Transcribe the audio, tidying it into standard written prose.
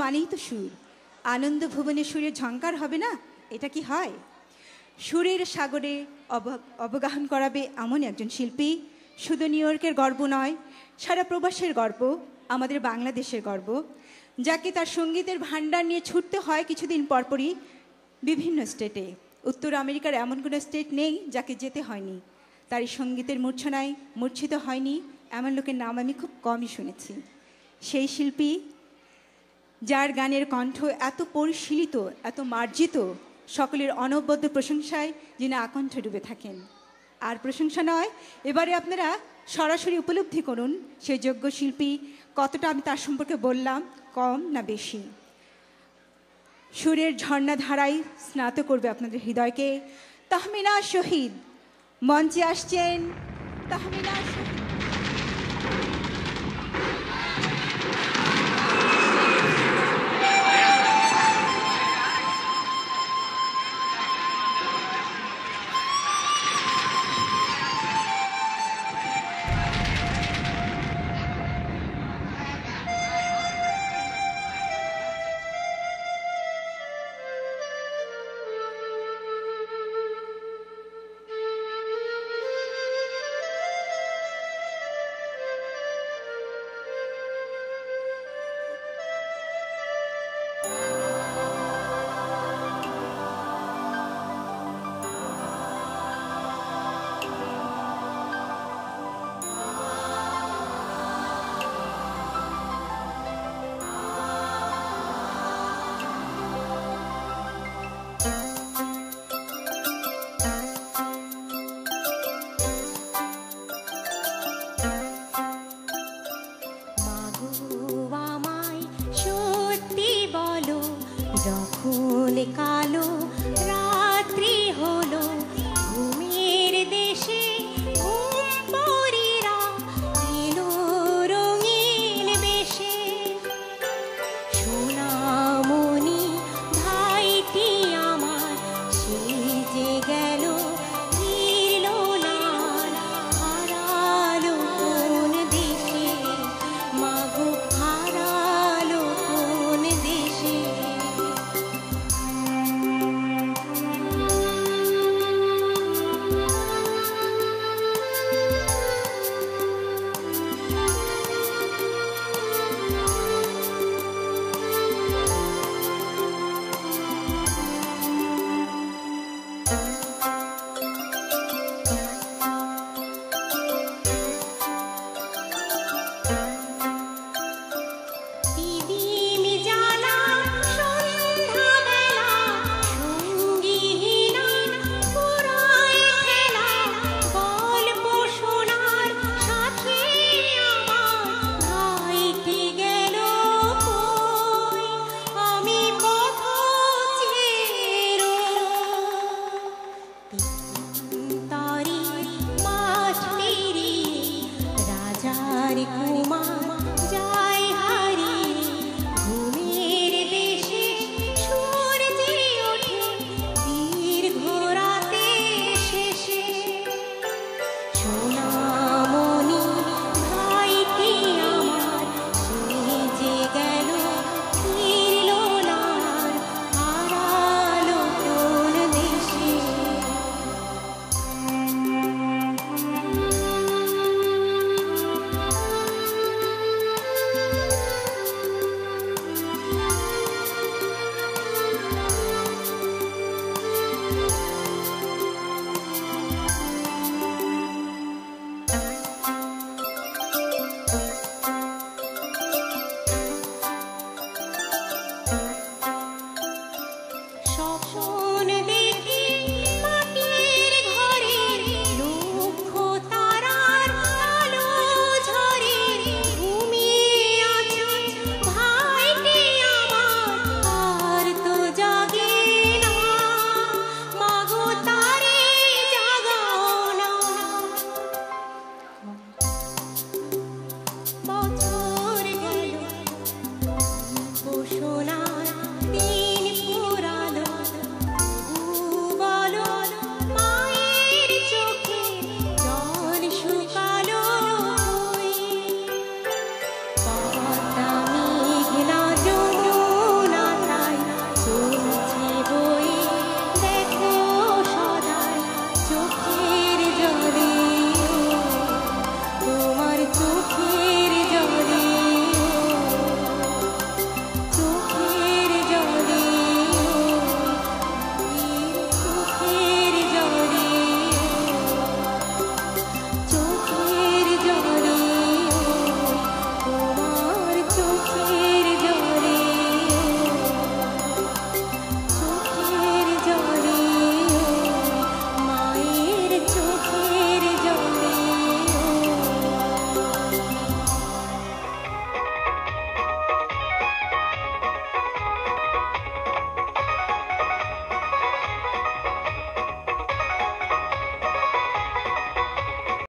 মানেই তো সুর। আনন্দ ভুবনে সুরের ঝঙ্কার হবে না, এটা কি হয়? সুরের সাগরে অবগাহন করাবে এমন একজন শিল্পী শুধু নিউ ইয়র্কের গর্ব নয়, সারা প্রবাসের গর্ব, আমাদের বাংলাদেশের গর্ব, যাকে তার সঙ্গীতের ভাণ্ডার নিয়ে ছুটতে হয় কিছুদিন পরপরই বিভিন্ন স্টেটে। উত্তর আমেরিকার এমন কোনো স্টেট নেই যাকে যেতে হয়নি। তার এই সঙ্গীতের মূর্ছনায় মূর্ছিত হয়নি এমন লোকের নাম আমি খুব কমই শুনেছি। সেই শিল্পী যার গানের কণ্ঠ এত পরিশীলিত, এত মার্জিত, সকলের অনবদ্য প্রশংসায় যিনি আকণ্ঠ ডুবে থাকেন। আর প্রশংসা নয়, এবারে আপনারা সরাসরি উপলব্ধি করুন সেই যোগ্য শিল্পী কতটা আমি তার সম্পর্কে বললাম, কম না বেশি। সুরের ঝর্ণাধারায় স্নাত করবে আপনাদের হৃদয়কে। তাহমিনা শহীদ মঞ্চে আসছেন। তাহমিনা শহীদ।